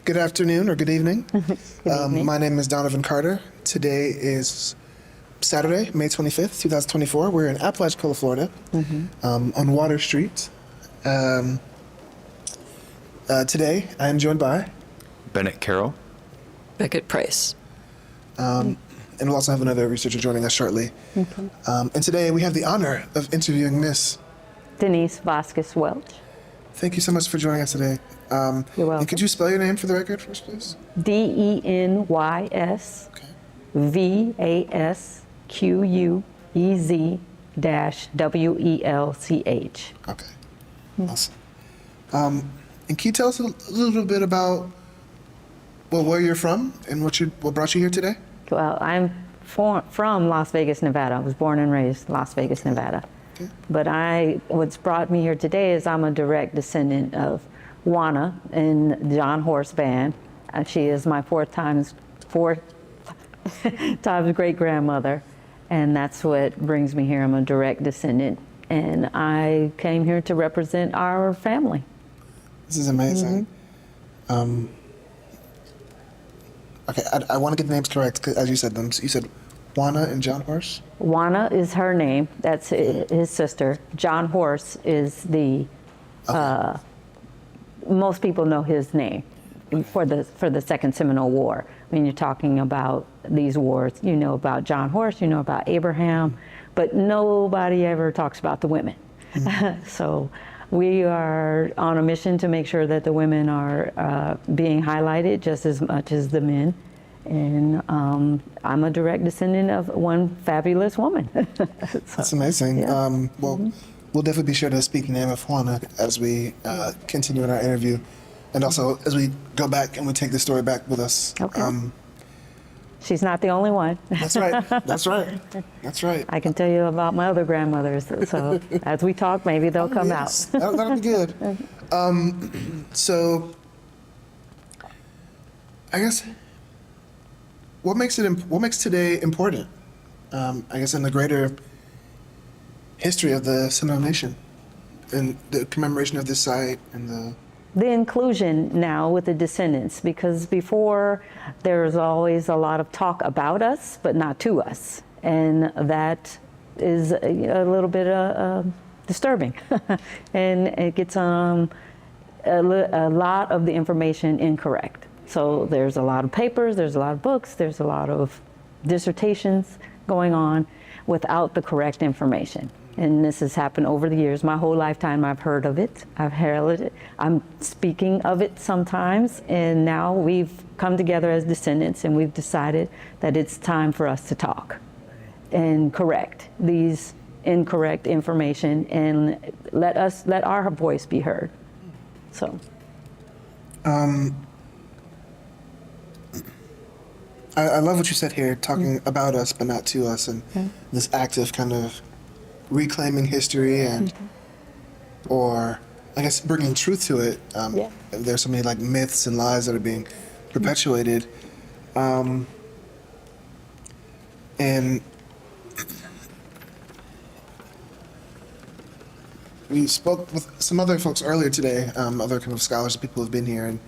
Good afternoon or good evening. Good evening. My name is Donovan Carter. Today is Saturday, May 25th, 2024. We're in Apalachicola, Florida, on Water Street. Today, I am joined by Bennett Carroll. Beckett Price. and we'll also have another researcher joining us shortly. And today we have the honor of interviewing Miss Denys Vasquez-Welch. Thank you so much for joining us today. You're welcome. And could you spell your name for the record first, please? Denys Okay. Vasquez-Welch. Okay. Awesome. And can you tell us a little bit about where you're from and what brought you here today? Well, I'm from Las Vegas, Nevada. I was born and raised Las Vegas, Nevada. Okay. But what's brought me here today is I'm a direct descendant of Juana in John Horse band. She is my fourth times great-grandmother, and that's what brings me here. I'm a direct descendant, and I came here to represent our family. This is amazing. Okay, I want to get the names correct, 'cause as you said them. So you said Juana and John Horse? Juana is her name. That's his sister. John Horse is the, most people know his name for the Second Seminole War. When you're talking about these wars, you know about John Horse, you know about Abraham, but nobody ever talks about the women. So we are on a mission to make sure that the women are being highlighted just as much as the men. And I'm a direct descendant of one fabulous woman. That's amazing. Yeah. We'll definitely be sure to speak the name of Juana as we continue in our interview. And also as we go back and we take the story back with us. Okay. She's not the only one. That's right. That's right. That's right. I can tell you about my other grandmothers. So as we talk, maybe they'll come out. That'll be good. So I guess what makes today important? I guess in the greater history of the Seminole Nation and the commemoration of this site and The inclusion now with the descendants, because before there was always a lot of talk about us, but not to us. And that is a little bit disturbing. And it gets a lot of the information incorrect. So there's a lot of papers, there's a lot of books, there's a lot of dissertations going on without the correct information. And this has happened over the years. My whole lifetime I've heard of it, I've heralded it, I'm speaking of it sometimes, and now we've come together as descendants and we've decided that it's time for us to talk and correct these incorrect information and let our voice be heard. So. I love what you said here, talking about us but not to us, and this active kind of reclaiming history and, or I guess bringing truth to it. There's so many like myths and lies that are being perpetuated. And we spoke with some other folks earlier today, other kind of scholars and people who've been here and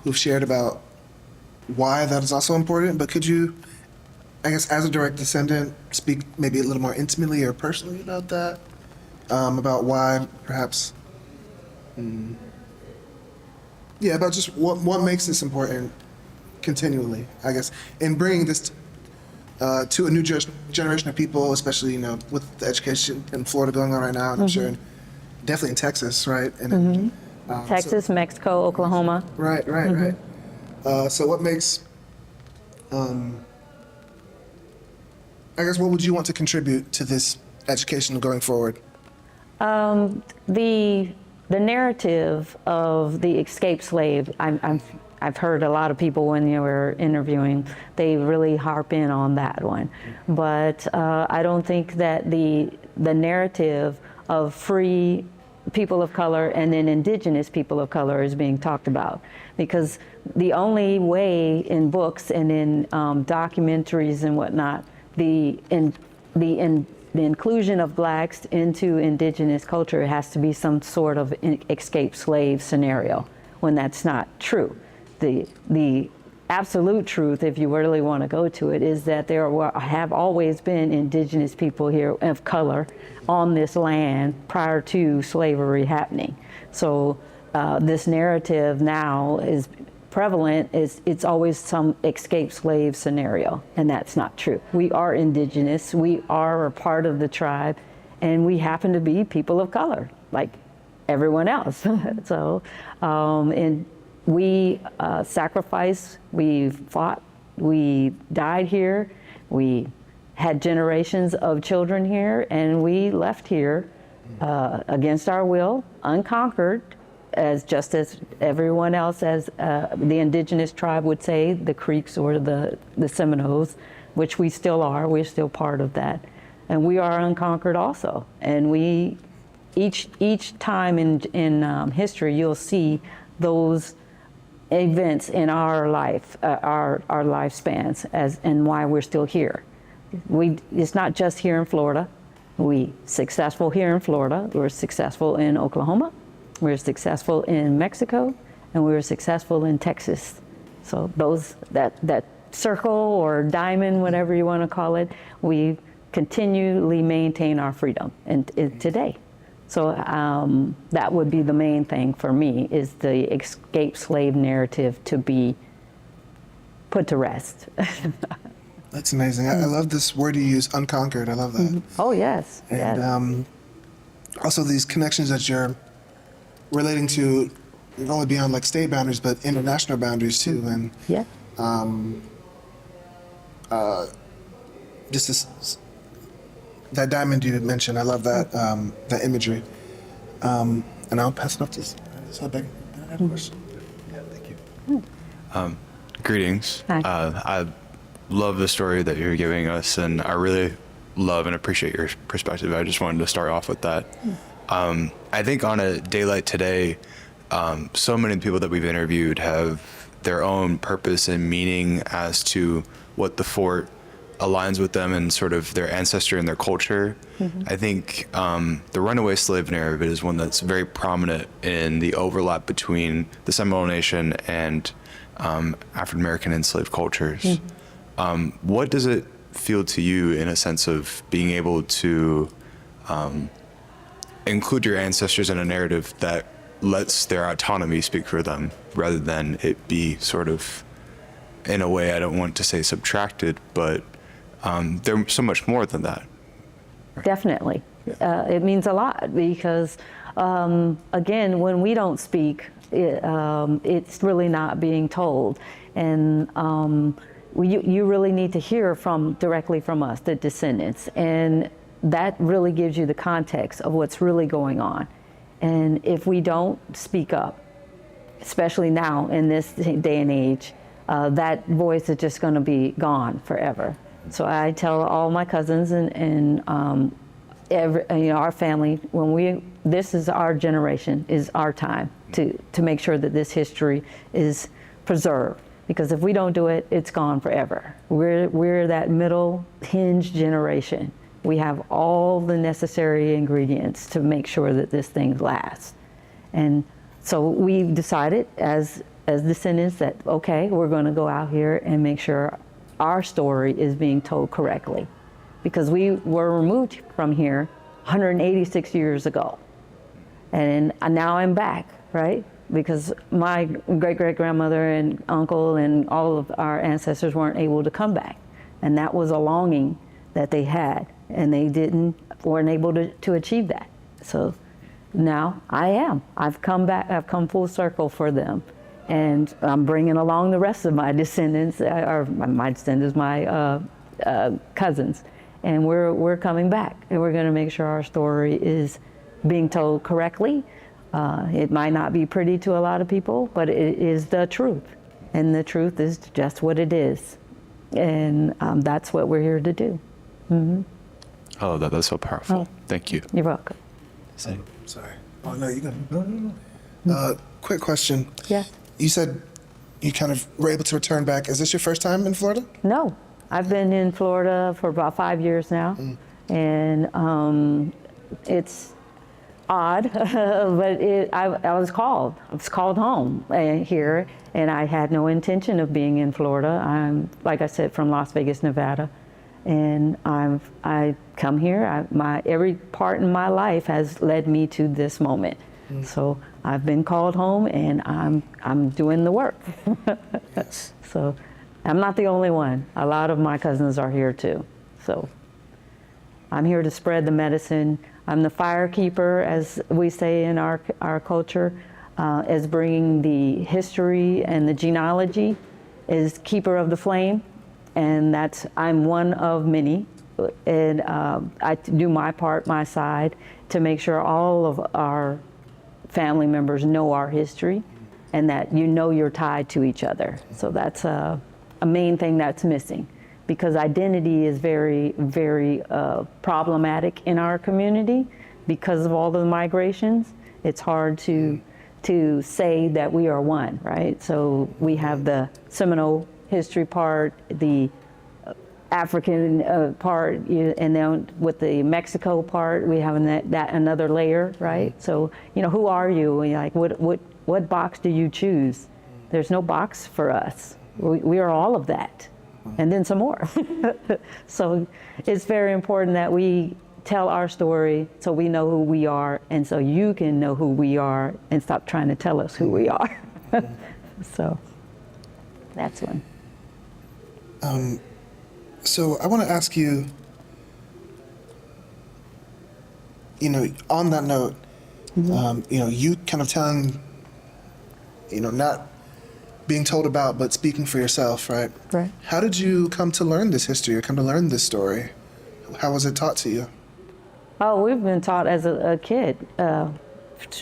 who've shared about why that is also important. But could you, I guess, as a direct descendant, speak maybe a little more intimately or personally about that? About why, perhaps, about just what makes this important continually, I guess, in bringing this to a new generation of people, especially, with the education in Florida going on right now, and I'm sure definitely in Texas, right? And Texas, Mexico, Oklahoma. Right. So what makes, I guess, what would you want to contribute to this education going forward? The narrative of the escaped slave, I've heard a lot of people when you were interviewing, they really harp in on that one. But I don't think that the narrative of free people of color and then indigenous people of color is being talked about. Because the only way in books and in documentaries and whatnot, the inclusion of blacks into indigenous culture has to be some sort of escaped slave scenario when that's not true. The absolute truth, if you really want to go to it, is that there have always been indigenous people here of color on this land prior to slavery happening. So this narrative now is prevalent, it's always some escaped slave scenario, and that's not true. We are indigenous, we are a part of the tribe, and we happen to be people of color, like everyone else. So, and we sacrificed, we fought, we died here, we had generations of children here, and we left here against our will, unconquered, just as everyone else, as the indigenous tribe would say, the Creeks or the Seminoles, which we still are, we're still part of that. And we are unconquered also. And we, each time in history, you'll see those events in our life, our lifespans, and why we're still here. It's not just here in Florida. We successful here in Florida. We're successful in Oklahoma. We're successful in Mexico, and we were successful in Texas. So that circle or diamond, whatever you want to call it, we continually maintain our freedom today. So that would be the main thing for me, is the escaped slave narrative to be put to rest. That's amazing. I love this word you use, unconquered. I love that. Mm-hmm. Oh, yes. And also these connections that you're relating to, not only beyond like state boundaries, but international boundaries too. And yeah. Just this, that diamond you mentioned, I love that that imagery. And I'll pass it off to Beckett. I have a question. Yeah, thank you. Greetings. Hi. I love the story that you're giving us, and I really love and appreciate your perspective. I just wanted to start off with that. I think on a day like today, so many people that we've interviewed have their own purpose and meaning as to what the fort aligns with them and sort of their ancestry and their culture. Mm-hmm. I think the runaway slave narrative is one that's very prominent in the overlap between the Seminole Nation and African-American enslaved cultures. Mm-hmm. What does it feel to you in a sense of being able to include your ancestors in a narrative that lets their autonomy speak for them, rather than it be sort of, in a way, I don't want to say subtracted, but they're so much more than that. Definitely. It means a lot because, again, when we don't speak, it's really not being told. And you really need to hear directly from us, the descendants. And that really gives you the context of what's really going on. And if we don't speak up, especially now in this day and age, that voice is just going to be gone forever. So I tell all my cousins and our family, this is our generation, is our time to make sure that this history is preserved. Because if we don't do it, it's gone forever. We're that middle hinge generation. We have all the necessary ingredients to make sure that this thing lasts. And so we decided as descendants that, okay, we're going to go out here and make sure our story is being told correctly. Because we were removed from here 186 years ago. And now I'm back, right? Because my great-great-grandmother and uncle and all of our ancestors weren't able to come back. And that was a longing that they had, and they weren't able to achieve that. So now I am. I've come back, I've come full circle for them. And I'm bringing along the rest of my descendants, or my descendants, my cousins. And we're coming back, and we're gonna make sure our story is being told correctly. It might not be pretty to a lot of people, but it is the truth. And the truth is just what it is. And that's what we're here to do. Mm-hmm. Oh, that's so powerful. Thank you. You're welcome. Sorry. Oh, no, you got no. Quick question. Yeah. You said you kind of were able to return back. Is this your first time in Florida? No. I've been in Florida for about 5 years now. And it's odd, but I was called. I was called home here, and I had no intention of being in Florida. I'm, like I said, from Las Vegas, Nevada, and I come here. Every part in my life has led me to this moment. So I've been called home, and I'm doing the work. So I'm not the only one. A lot of my cousins are here too. So I'm here to spread the medicine. I'm the firekeeper, as we say in our culture, as bringing the history and the genealogy, is keeper of the flame, and I'm one of many, and I do my part, my side, to make sure all of our family members know our history, and that you're tied to each other. So that's a main thing that's missing, because identity is very, very problematic in our community because of all the migrations. It's hard to say that we are one, right? So we have the Seminole history part, the African part, and then with the Mexico part, we have that another layer, right? So, who are you? And like, what box do you choose? There's no box for us. We are all of that, and then some more. So it's very important that we tell our story so we know who we are, and so you can know who we are and stop trying to tell us who we are. So that's one. So I want to ask you, on that note, you kind of telling, not being told about, but speaking for yourself, right? Right. How did you come to learn this history or come to learn this story? How was it taught to you? Oh, we've been taught as a kid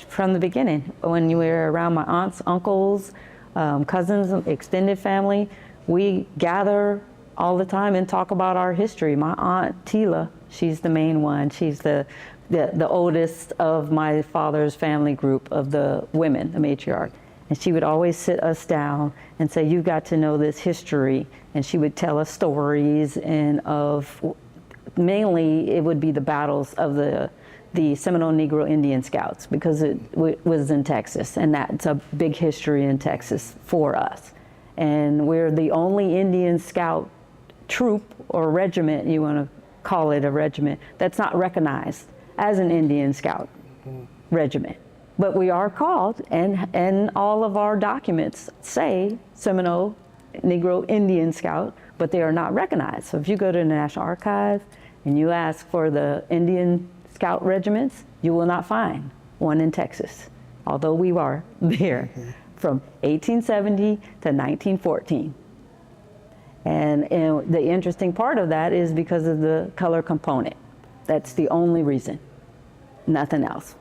from the beginning. When you were around my aunts, uncles, cousins, extended family, we gather all the time and talk about our history. My aunt Tila, she's the main one. She's the oldest of my father's family group of the women, the matriarch. And she would always sit us down and say, "You've got to know this history." And she would tell us stories, and mainly it would be the battles of the Seminole Negro Indian Scouts, because it was in Texas, and that's a big history in Texas for us. And we're the only Indian Scout troop or regiment, you want to call it a regiment, that's not recognized as an Indian Scout regiment. But we are called, and all of our documents say Seminole Negro Indian Scout, but they are not recognized. So if you go to the National Archives and you ask for the Indian Scout regiments, you will not find one in Texas, although we are there from 1870 to 1914. And the interesting part of that is because of the color component. That's the only reason, nothing else.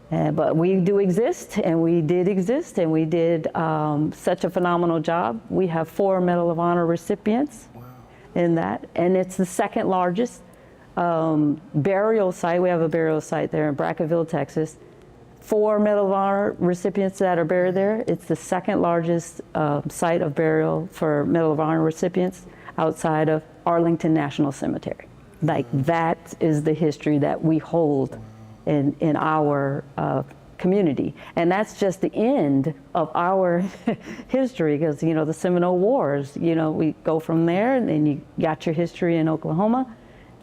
But we do exist, and we did exist, and we did such a phenomenal job. We have 4 Medal of Honor recipients in that, and it's the second largest burial site. We have a burial site there in Brackettville, Texas. 4 Medal of Honor recipients that are buried there. It's the second largest site of burial for Medal of Honor recipients outside of Arlington National Cemetery. Like, that is the history that we hold in our community. And that's just the end of our history, because, the Seminole Wars, we go from there, and then you got your history in Oklahoma,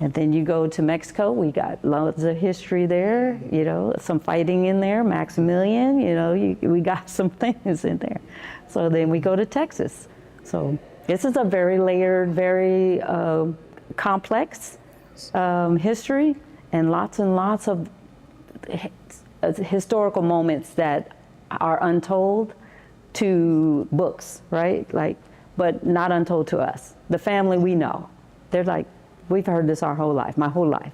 and then you go to Mexico. We got loads of history there, some fighting in there, Maximilian, we got some things in there. So then we go to Texas. So this is a very layered, very complex history, and lots of historical moments that are untold to books, right? But not untold to us. The family we know, they're like, we've heard this our whole life, my whole life.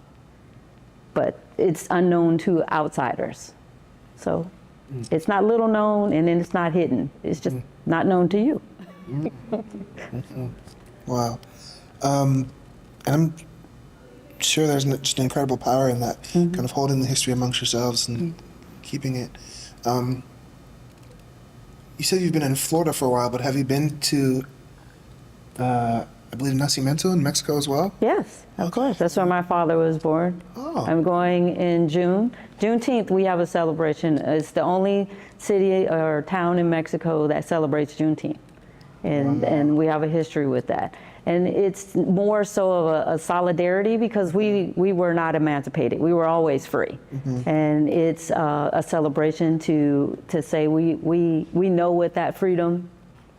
But it's unknown to outsiders. So it's not little known, and then it's not hidden. It's just not known to you. Wow. And I'm sure there's just an incredible power in that, kind of holding the history amongst yourselves and keeping it. You said you've been in Florida for a while, but have you been to, I believe, Nacimiento in Mexico as well? Yes, of course. That's where my father was born. Oh. I'm going in June Juneteenth, we have a celebration. It's the only city or town in Mexico that celebrates Juneteenth. And we have a history with that. And it's more so of a solidarity because we were not emancipated. We were always free. And it's a celebration to say we know what that freedom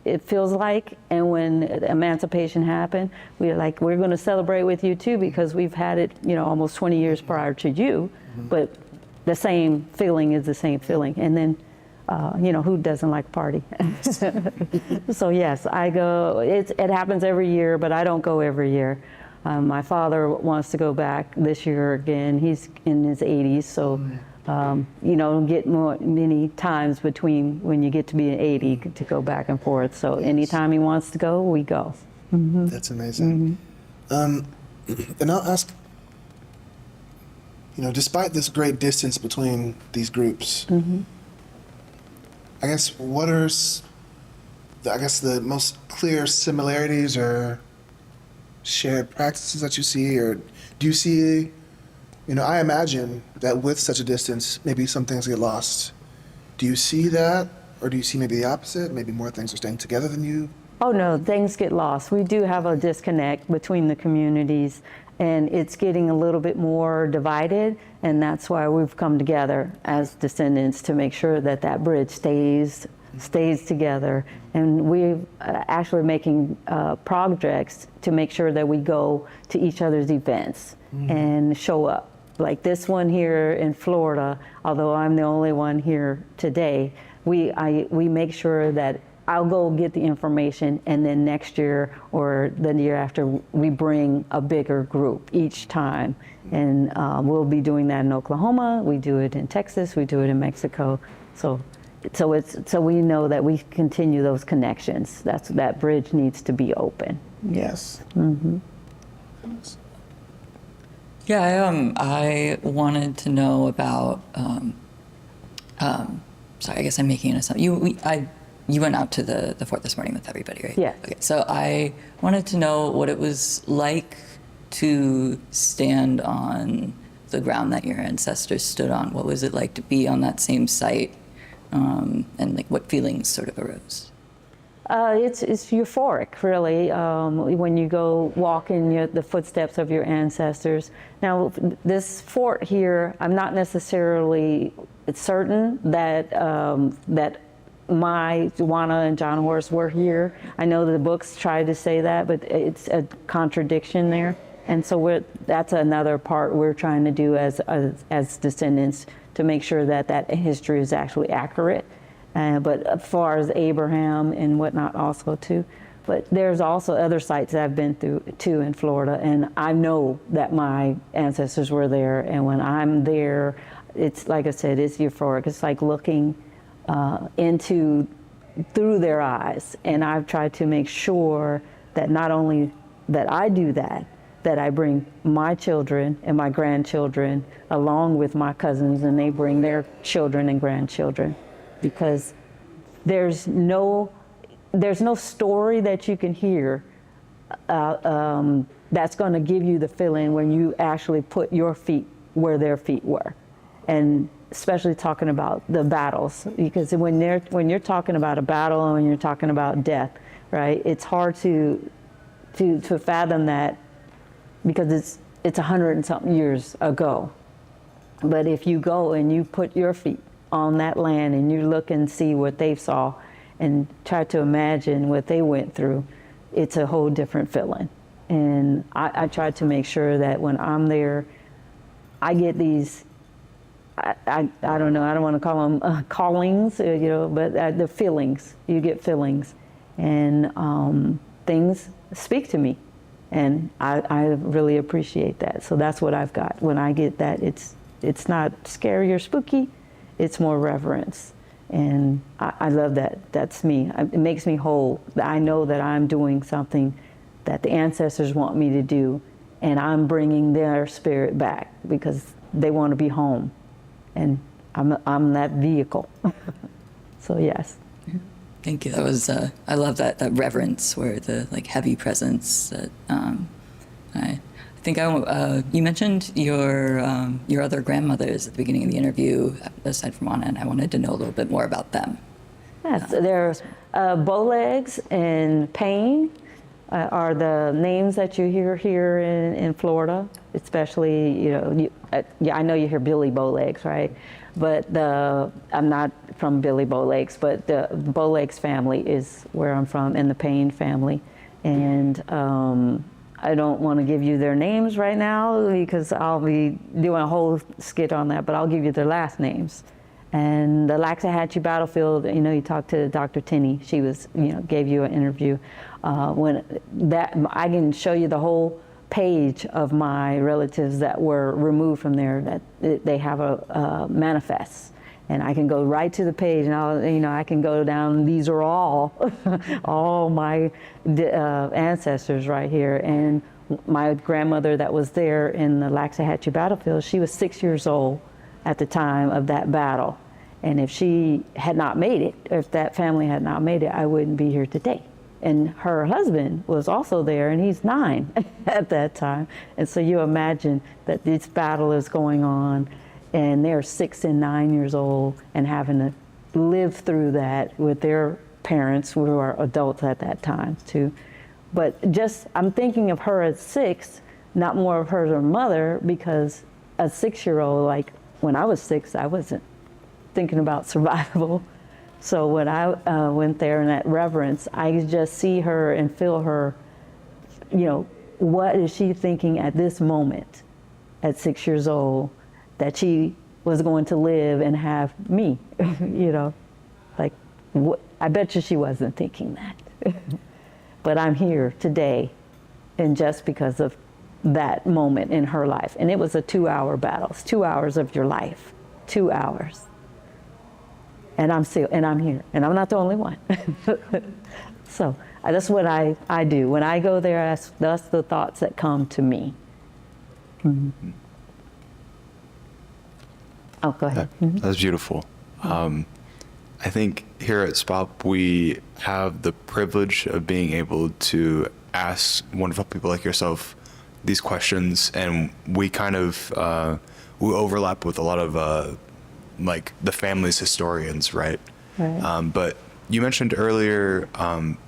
it feels like. And when emancipation happened, we're going to celebrate with you too because we've had it, almost 20 years prior to you. But the same feeling is the same feeling. And then who doesn't like party? So yes, I go, it happens every year, but I don't go every year. My father wants to go back this year again. He's in his 80s, so, don't get many times between when you get to be 80 to go back and forth. So anytime he wants to go, we go. That's amazing. And I'll ask, despite this great distance between these groups, I guess what are, the most clear similarities or shared practices that you see, or do you see, I imagine that with such a distance, maybe some things get lost. Do you see that, or do you see maybe the opposite? Maybe more things are staying together than you? Oh no, things get lost. We do have a disconnect between the communities, and it's getting a little bit more divided, and that's why we've come together as descendants to make sure that that bridge stays together. And we're actually making projects to make sure that we go to each other's events and show up. Like this one here in Florida, although I'm the only one here today, we make sure that I'll go get the information, and then next year or the year after, we bring a bigger group each time. And we'll be doing that in Oklahoma, we do it in Texas, we do it in Mexico. So we know that we continue those connections. That bridge needs to be open. Yes. Yeah, I wanted to know about, sorry, I guess I'm making an assumption. You went out to the fort this morning with everybody, right? Yeah. Okay, so I wanted to know what it was like to stand on the ground that your ancestors stood on. What was it like to be on that same site, and what feelings sort of arose? It's euphoric, really, when you go walk in the footsteps of your ancestors. Now, this fort here, I'm not necessarily certain that my Juana and John Horace were here. I know the books try to say that, but it's a contradiction there. And so that's another part we're trying to do as descendants to make sure that history is actually accurate. But as far as Abraham and whatnot also too. But there's also other sites that I've been through too in Florida, and I know that my ancestors were there. And when I'm there, it's like I said, it's euphoric. It's like looking through their eyes. And I've tried to make sure that not only that I do that I bring my children and my grandchildren along with my cousins, and they bring their children and grandchildren, because there's no story that you can hear that's going to give you the feeling when you actually put your feet where their feet were. And especially talking about the battles, because when you're talking about a battle and when you're talking about death, right? It's hard to fathom that, because it's 100 and something years ago. But if you go and you put your feet on that land and you look and see what they saw and try to imagine what they went through, it's a whole different feeling. And I try to make sure that when I'm there, I get these, I don't know, I don't want to call them callings, but the feelings, you get feelings, and things speak to me. And I really appreciate that. So that's what I've got. When I get that, it's not scary or spooky, it's more reverence. And I love that. That's me. It makes me whole. I know that I'm doing something that the ancestors want me to do, and I'm bringing their spirit back because they want to be home. And I'm that vehicle. So yes. Thank you. That was I love that reverence, where the heavy presence that I think you mentioned your other grandmothers at the beginning of the interview, aside from Juana, and I wanted to know a little bit more about them. Yes, there's Bowlegs and Payne are the names that you hear here in Florida, especially, I know you hear Billy Bowlegs, right? But I'm not from Billy Bowlegs, but the Bowlegs family is where I'm from, and the Payne family. And I don't want to give you their names right now because I'll be doing a whole skit on that, but I'll give you their last names. And the Waxahachie battlefield, you talked to Dr. Tinney. She was, gave you an interview. I can show you the whole page of my relatives that were removed from there. That they have a manifest, and I can go right to the page, and I can go down. These are all, all my ancestors right here. And my grandmother that was there in the Waxahachie battlefield, she was 6 years old at the time of that battle. And if she had not made it, if that family had not made it, I wouldn't be here today. And her husband was also there, and he's 9 at that time. And so you imagine that this battle is going on, and they're 6 and 9 years old and having to live through that with their parents who are adults at that time too. But I'm thinking of her as 6, not more of her as her mother, because a 6-year-old, like when I was 6, I wasn't thinking about survival. So when I went there in that reverence, I just see her and feel her, what is she thinking at this moment at 6 years old that she was going to live and have me, like, I bet you she wasn't thinking that. But I'm here today, and just because of that moment in her life. And it was a 2-hour battle. It's 2 hours of your life, 2 hours. And I'm here, and I'm not the only one. So that's what I do. When I go there, that's the thoughts that come to me. Mm-hmm. Oh, go ahead. That's beautiful. I think here at SPOHP, we have the privilege of being able to ask wonderful people like yourself these questions, and we kind of, we overlap with a lot of like the family's historians, right? Right. But you mentioned earlier,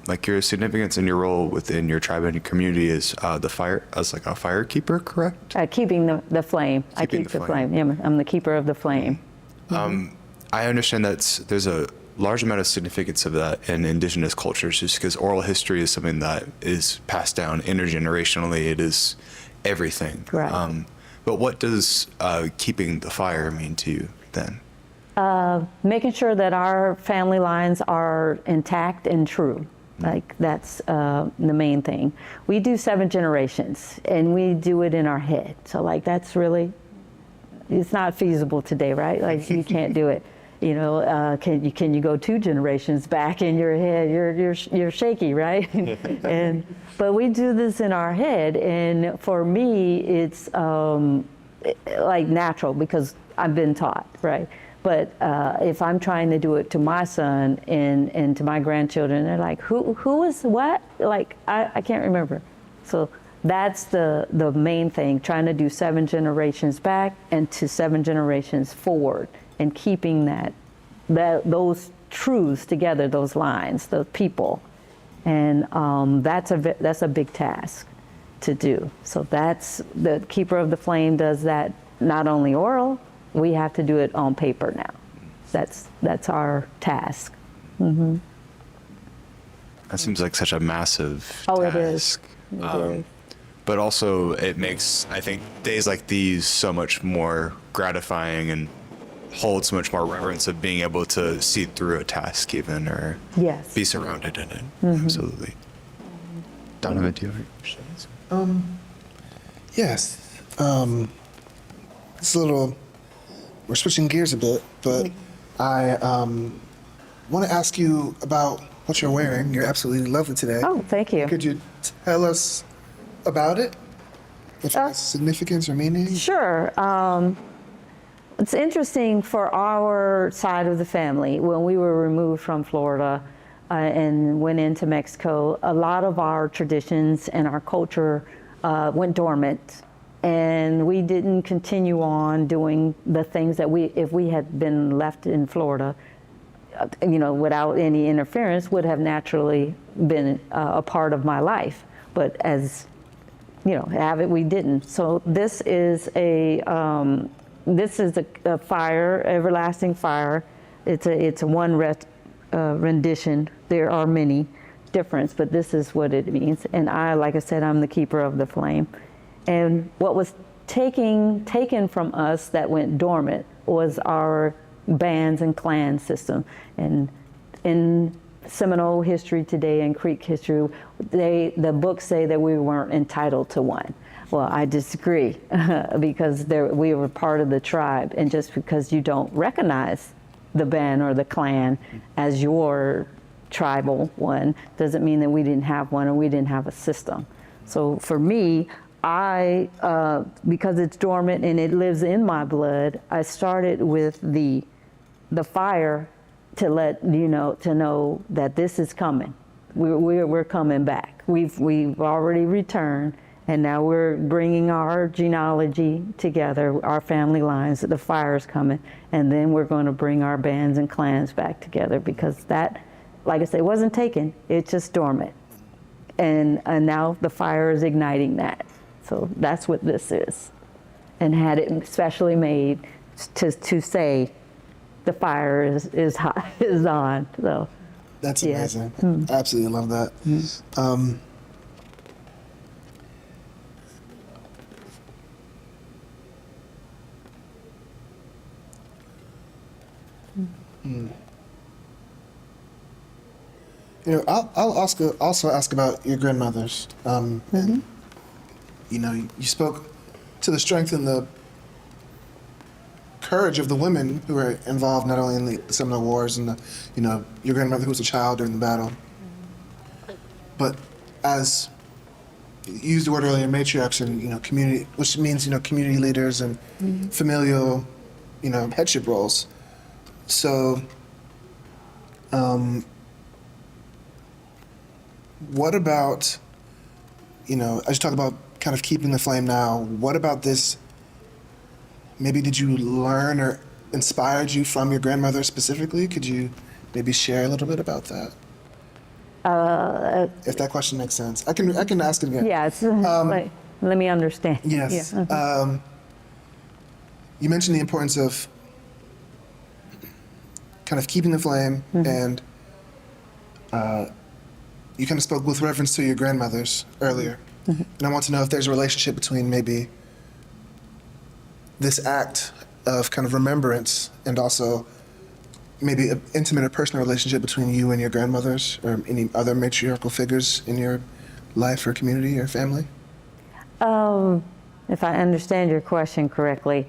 like your significance in your role within your tribe and your community is as like a firekeeper, correct? Keeping the flame. I keep the flame. Yeah, I'm the keeper of the flame. I understand that there's a large amount of significance of that in indigenous cultures, just because oral history is something that is passed down intergenerationally. It is everything. Right. But what does keeping the fire mean to you then? Making sure that our family lines are intact and true. Like that's the main thing. We do 7 generations, and we do it in our head. So like that's really, it's not feasible today, right? Like you can't do it. Can you go 2 generations back in your head? You're shaky, right? But we do this in our head, and for me, it's like natural because I've been taught, right? But if I'm trying to do it to my son and to my grandchildren, they're like, who is what? Like I can't remember. So that's the main thing, trying to do 7 generations back and to 7 generations forward, and keeping those truths together, those lines, those people, and that's a big task to do. So that's the keeper of the flame does that, not only oral, we have to do it on paper now. That's our task. Mm-hmm. That seems like such a massive task. It is. It is. But also it makes, I think, days like these so much more gratifying and hold so much more reverence of being able to see through a task even, or yes. be surrounded in it. Mm-hmm. Absolutely. Donovan, do you have any questions? Yes. It's a little, we're switching gears a bit, but I want to ask you about what you're wearing. You're absolutely lovely today. Oh, thank you. Could you tell us about it? If it has significance or meaning? Sure. It's interesting for our side of the family. When we were removed from Florida and went into Mexico, a lot of our traditions and our culture went dormant And we didn't continue on doing the things that if we had been left in Florida, without any interference, would have naturally been a part of my life. But as have it, we didn't. So this is a fire, everlasting fire. It's a one rendition. There are many different, but this is what it means. And like I said, I'm the keeper of the flame. And what was taken from us that went dormant was our bands and clan system. And in Seminole history today and Creek history, the books say that we weren't entitled to one. Well, I disagree because we were part of the tribe, and just because you don't recognize the band or the clan as your tribal one doesn't mean that we didn't have one or we didn't have a system. So for me, because it's dormant and it lives in my blood, I started with the fire to let to know that this is coming. We're coming back. We've already returned, and now we're bringing our genealogy together, our family lines. The fire's coming, and then we're going to bring our bands and clans back together, because that, like I said, wasn't taken. It's just dormant, and now the fire is igniting that. So that's what this is, and had it specially made to say the fire is hot, is on. So That's yeah. amazing. Absolutely love that. I'll also ask about your grandmothers. And, you spoke to the strength and the courage of the women who were involved not only in the Seminole Wars and your grandmother who was a child during the battle, but as you used the word earlier, matriarchs and community, which means community leaders and familial headship roles. So, what about as you talk about kind of keeping the flame now, what about this? Maybe did you learn or inspired you from your grandmother specifically? Could you maybe share a little bit about that? If that question makes sense. I can ask it again. yeah, it's let me understand. Yes. Yeah. You mentioned the importance of kind of keeping the flame, and you kind of spoke with reference to your grandmothers earlier. And I want to know if there's a relationship between maybe this act of kind of remembrance and also maybe an intimate or personal relationship between you and your grandmothers or any other matriarchal figures in your life or community or family? If I understand your question correctly,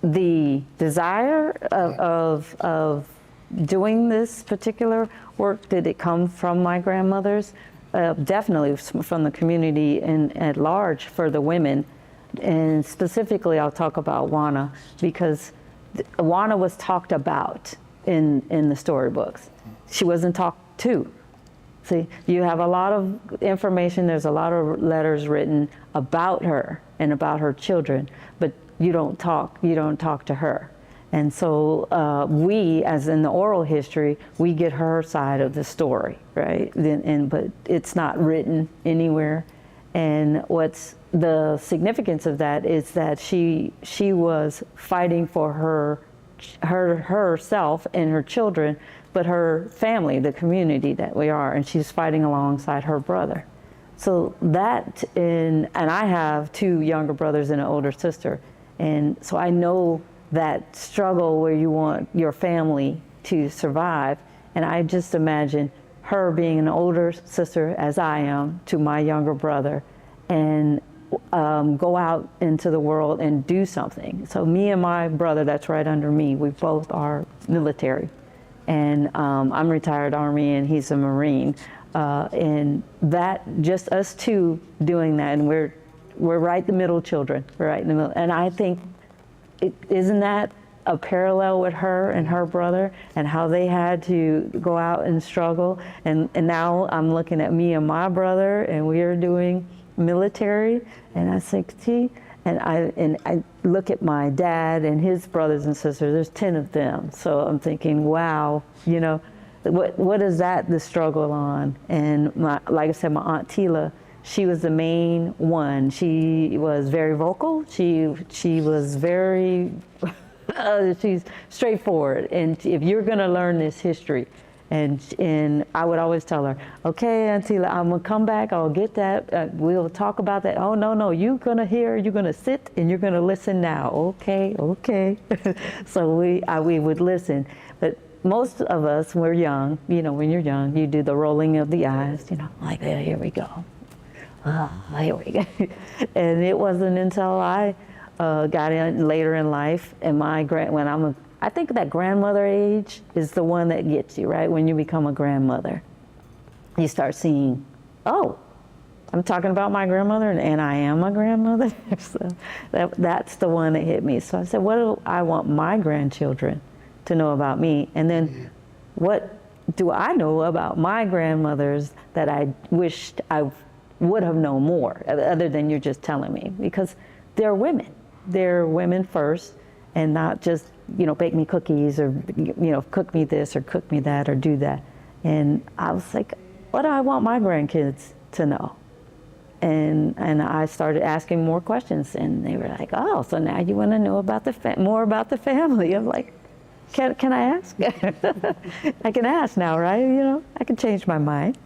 the desire of doing this particular work, did it come from my grandmothers? Definitely from the community at large for the women. And specifically, I'll talk about Juana, because Juana was talked about in the storybooks. She wasn't talked to. See, you have a lot of information, there's a lot of letters written about her and about her children, but you don't talk to her. And so we, as in the oral history, we get her side of the story, right? But it's not written anywhere. And what's the significance of that is that she was fighting for herself and her children, but her family, the community that we are, and she's fighting alongside her brother. So that, and I have 2 younger brothers and an older sister, and so I know that struggle where you want your family to survive, and I just imagine her being an older sister, as I am, to my younger brother, and go out into the world and do something. So me and my brother that's right under me, we both are military. And I'm retired Army and he's a Marine. And that, just us 2 doing that, and we're right in the middle children, we're right in the middle. And I think, isn't that a parallel with her and her brother and how they had to go out and struggle? And now I'm looking at me and my brother, and we are doing military, and I said, see, and I look at my dad and his brothers and sisters. There's 10 of them, so I'm thinking, wow, you know, what is that the struggle on? And like I said, my Aunt Tila, she was the main one. She was very vocal. She was very, she's straightforward. And if you're gonna learn this history, and I would always tell her, okay, Aunt Tila, I'm gonna come back, I'll get that, we'll talk about that. Oh, no, you're gonna hear, you're gonna sit and you're gonna listen now. Okay. So we would listen. But most of us, we're young, you know, when you're young, you do the rolling of the eyes, you know, like, yeah, here we go. Here we go. And it wasn't until I got in later in life, and I think that grandmother age is the one that gets you, right? When you become a grandmother, you start seeing, oh, I'm talking about my grandmother, and I am a grandmother. So that's the one that hit me. So I said, what do I want my grandchildren to know about me? And then what do I know about my grandmothers that I wished I would have known more, other than you're just telling me? Because they're women. They're women first, and not just, you know, bake me cookies or, you know, cook me this or cook me that or do that. And I was like, what do I want my grandkids to know? And I started asking more questions, and they were like, oh, so now you want to know about more about the family. I'm like, can I ask? I can ask now, right? You know, I can change my mind.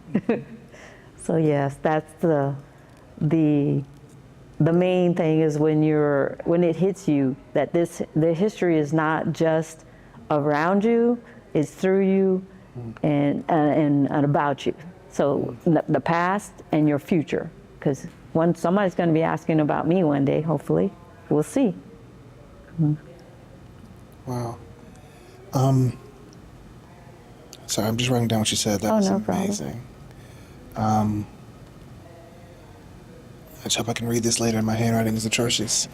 So yes, that's the main thing, is when it hits you that the history is not just around you, it's through you and about you. So the past and your future, because somebody's going to be asking about me one day, hopefully. We'll see. Wow. Sorry, I'm just writing down what you said. That was no amazing. I just hope I can read this later. My handwriting is atrocious.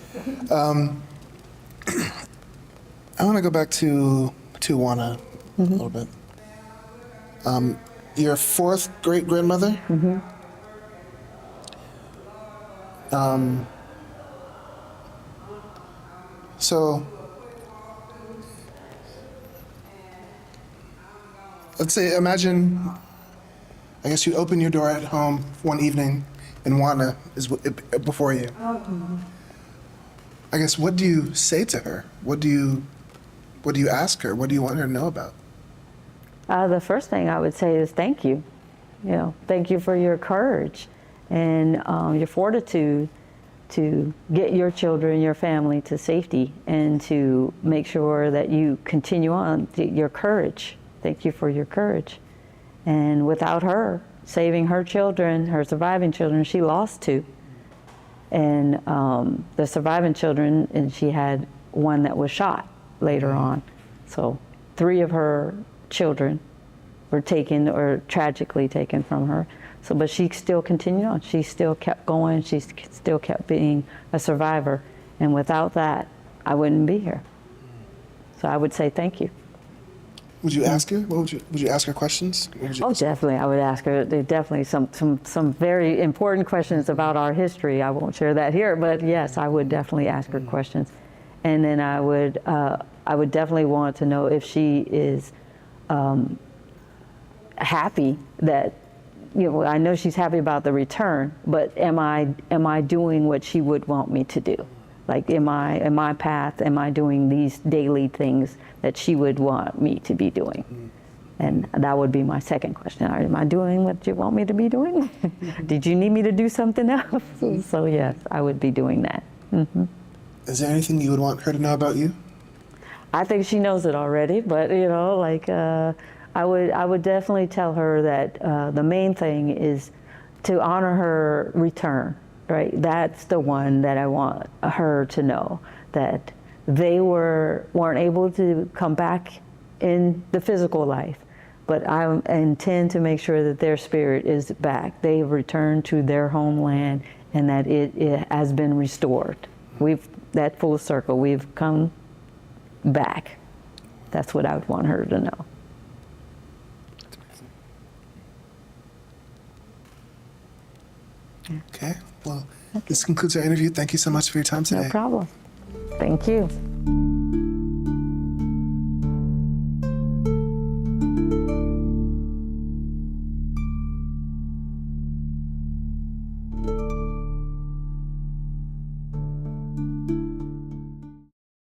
I want to go back to Juana a little bit. Your fourth great grandmother. So let's say, imagine, I guess you open your door at home one evening and Juana is before you. I guess, what do you say to her? What do you ask her? What do you want her to know about? The first thing I would say is thank you. You know, thank you for your courage and your fortitude to get your children, your family to safety, and to make sure that you continue on your courage. Thank you for your courage. And without her saving her children, her surviving children, she lost 2. And the surviving children, and she had one that was shot later on. So 3 of her children were taken, or tragically taken from her. So, but she still continued on. She still kept going. She still kept being a survivor. And without that, I wouldn't be here. So I would say thank you. Would you ask her? Would you ask her questions? Oh, definitely. I would ask her. There definitely some very important questions about our history. I won't share that here, but yes, I would definitely ask her questions. And then I would definitely want to know if she is happy that, you know, I know she's happy about the return, but am I doing what she would want me to do? Like, in my path, am I doing these daily things that she would want me to be doing? And that would be my second question. Am I doing what you want me to be doing? Did you need me to do something else? So yes, I would be doing that. Is there anything you would want her to know about you? I think she knows it already, but you know, like I would definitely tell her that the main thing is to honor her return. Right, that's the one that I want her to know, that they weren't able to come back in the physical life, but I intend to make sure that their spirit is back. They have returned to their homeland, and that it has been restored. That full circle, we've come back. That's what I would want her to know. Okay. Well, this concludes our interview. Thank you so much for your time today. No problem. Thank you.